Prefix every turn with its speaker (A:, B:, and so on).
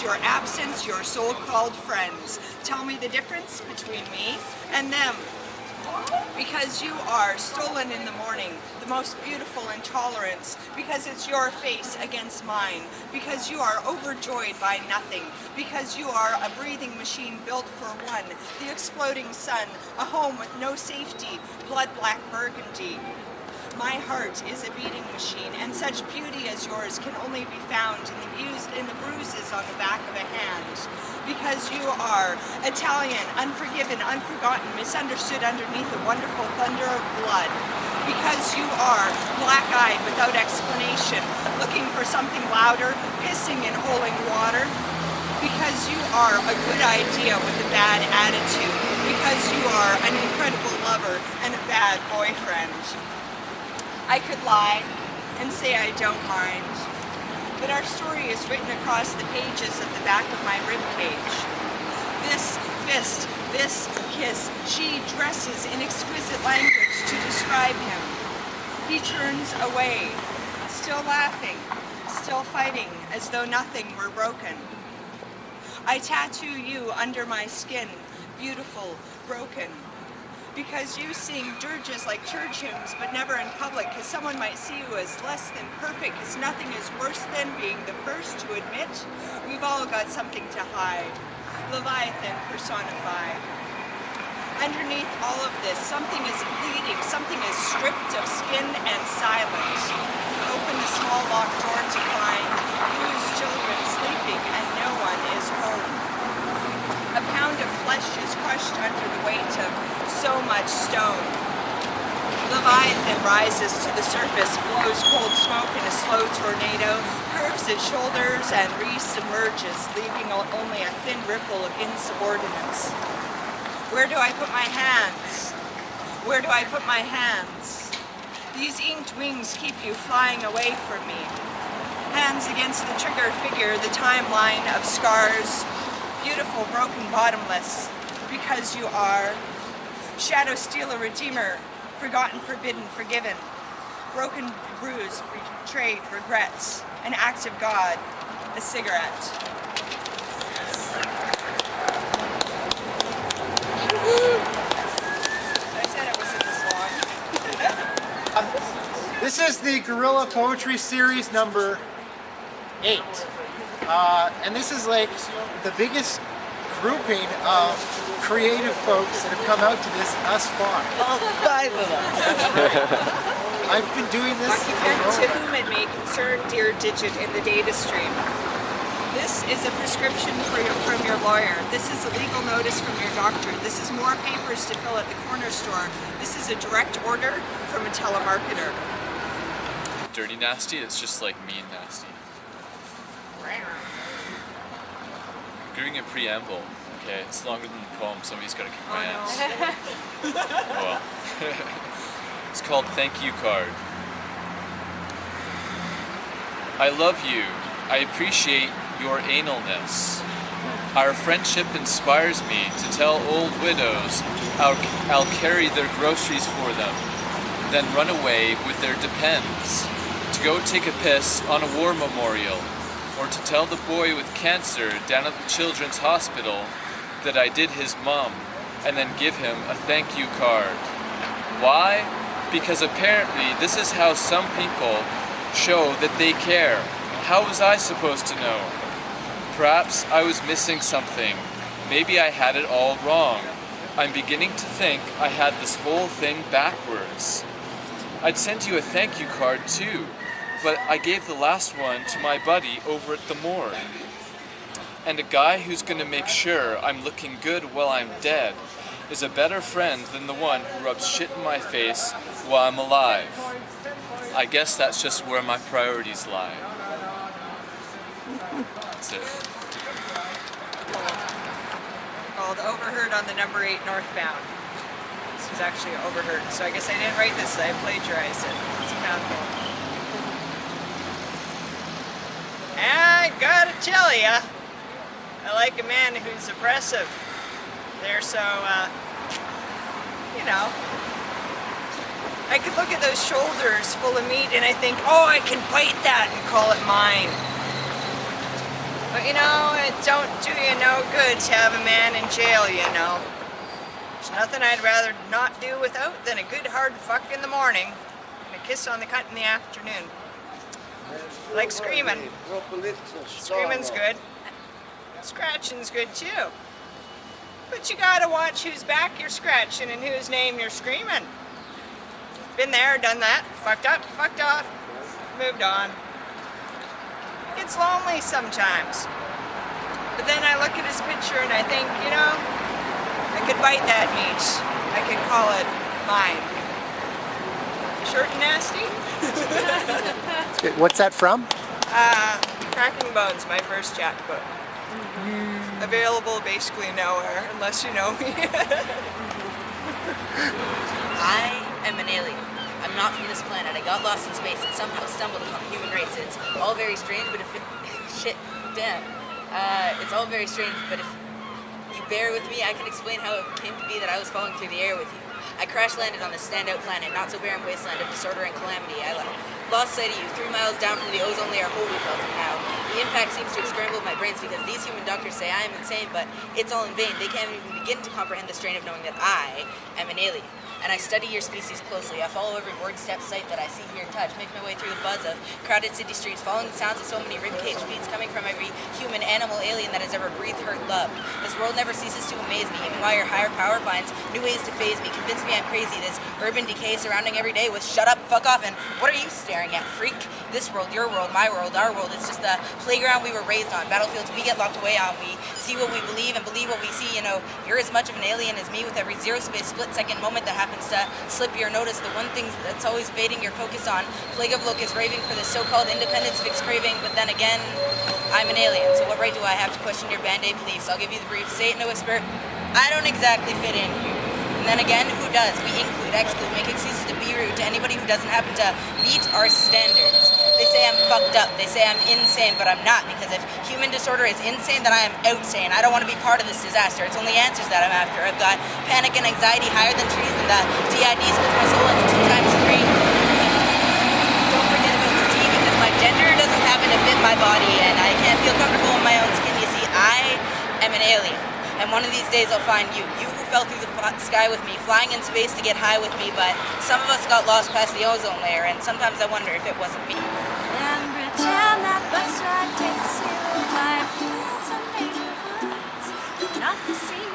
A: Your absence, your so-called friends. Tell me the difference between me and them. Because you are stolen in the morning, the most beautiful intolerance, because it's your face against mine, because you are overjoyed by nothing, because you are a breathing machine built for one, the exploding sun, a home with no safety, blood black burgundy. My heart is a beating machine, and such beauty as yours can only be found in the bruises on the back of a hand. Because you are Italian, unforgiven, unforgotten, misunderstood underneath the wonderful thunder of blood. Because you are black-eyed without explanation, looking for something louder, pissing in holding water. Because you are a good idea with a bad attitude. Because you are an incredible lover and a bad boyfriend. I could lie and say I don't mind, but our story is written across the pages at the back of my ribcage. This fist, this kiss, she dresses in exquisite language to describe him. He turns away, still laughing, still fighting, as though nothing were broken. I tattoo you under my skin, beautiful, broken. Because you sing dirges like church hymns, but never in public, because someone might see you as less than perfect, because nothing is worse than being the first to admit we've all got something to hide. Leviathan personified. Underneath all of this, something is bleeding, something is stripped of skin and silent. Open the small locked door to find bruised children sleeping and no one is home. A pound of flesh is crushed under the weight of so much stone. Leviathan rises to the surface, blows cold smoke in a slow tornado, curves its shoulders and re-submerges, leaving only a thin ripple of insubordinates. Where do I put my hands? Where do I put my hands? These inked wings keep you flying away from me. Hands against the trigger figure, the timeline of scars, beautiful, broken, bottomless, because you are. Shadow stealer, redeemer, forgotten, forbidden, forgiven. Broken, bruised, betrayed, regrets. An act of God, a cigarette. I said it wasn't this long.
B: This is the Guerilla Poetry Series number 8. And this is like the biggest grouping of creative folks that have come out to this thus far.
A: All 5 of us.
B: I've been doing this.
A: Occupant to whom it may concern, dear digit in the data stream. This is a prescription from your lawyer. This is a legal notice from your doctor. This is more papers to fill at the corner store. This is a direct order from a telemarketer.
C: Dirty nasty, it's just like mean nasty. Giving a preamble, okay, it's longer than the poem, somebody's got to kick my ass. Oh well. It's called Thank You Card. I love you. I appreciate your analness. Our friendship inspires me to tell old widows I'll carry their groceries for them, then run away with their depends, to go take a piss on a war memorial, or to tell the boy with cancer down at the children's hospital that I did his mum, and then give him a thank you card. Why? Because apparently this is how some people show that they care. How was I supposed to know? Perhaps I was missing something. Maybe I had it all wrong. I'm beginning to think I had this whole thing backwards. I'd sent you a thank you card too, but I gave the last one to my buddy over at the morgue. And a guy who's gonna make sure I'm looking good while I'm dead is a better friend than the one who rubs shit in my face while I'm alive. I guess that's just where my priorities lie. That's it.
A: Called Overheard on the number 8 northbound. This was actually overheard, so I guess I didn't write this, I plagiarized it. It's a mouthful. I gotta tell ya, I like a man who's oppressive. They're so, you know, I could look at those shoulders full of meat and I think, oh, I can bite that and call it mine. But you know, it don't do you no good to have a man in jail, you know. There's nothing I'd rather not do without than a good hard fuck in the morning and a kiss on the cunt in the afternoon. Like screaming. Screaming's good. Scratching's good too. But you gotta watch whose back you're scratching and whose name you're screaming. Been there, done that, fucked up, fucked off, moved on. It's lonely sometimes. But then I look at his picture and I think, you know, I could bite that meat. I could call it mine. Short and nasty?
B: What's that from?
A: Cracking Bones, my first Jack book. Available basically nowhere, unless you know me.
D: I am an alien. I'm not from this planet. I got lost in space and somehow stumbled upon the human race. It's all very strange, but if it... Shit, damn. It's all very strange, but if you bear with me, I can explain how it came to be that I was falling through the air with you. I crash-landed on this standout planet, not so barren wasteland of disorder and calamity. I lost sight of you 3 miles down from the ozone layer hole we fell through now. The impact seems to have scrambled my brains because these human doctors say I am insane, but it's all in vain. They can't even begin to comprehend the strain of knowing that I am an alien. And I study your species closely. I follow every word, step, sight that I see, hear, touch, make my way through the buzz of crowded city streets, following the sounds of so many ribcage beats coming from every human, animal, alien that has ever breathed, heard, loved. This world never ceases to amaze me, even while your higher power finds new ways to phase me, convince me I'm crazy. This urban decay surrounding every day with shut up, fuck off, and what are you staring at, freak? This world, your world, my world, our world, it's just the playground we were raised on, battlefields we get locked away on. We see what we believe and believe what we see. You know, you're as much of an alien as me with every zero-space split-second moment that happens to slip your notice. The one thing that's always evading your focus on. Plague of locusts raving for this so-called independence, fixed craving, but then again, I'm an alien, so what right do I have to question your band-aid beliefs? I'll give you the brief, say it in a whisper, I don't exactly fit in here. And then again, who does? We include, exclude, make excuses to be rude to anybody who doesn't happen to meet our standards. They say I'm fucked up, they say I'm insane, but I'm not, because if human disorder is insane, then I am outsane. I don't want to be part of this disaster. It's only answers that I'm after. I've got panic and anxiety higher than trees, and the DID splits my soul into 2 times 3. Don't forget about the T, because my gender doesn't happen to fit my body, and I can't feel comfortable in my own skin. You see, I am an alien, and one of these days I'll find you. You who fell through the sky with me, flying in space to get high with me, but some of us got lost past the ozone layer, and sometimes I wonder if it wasn't me.
E: And pretend that bus ride takes you by fields and neighborhoods, not the sea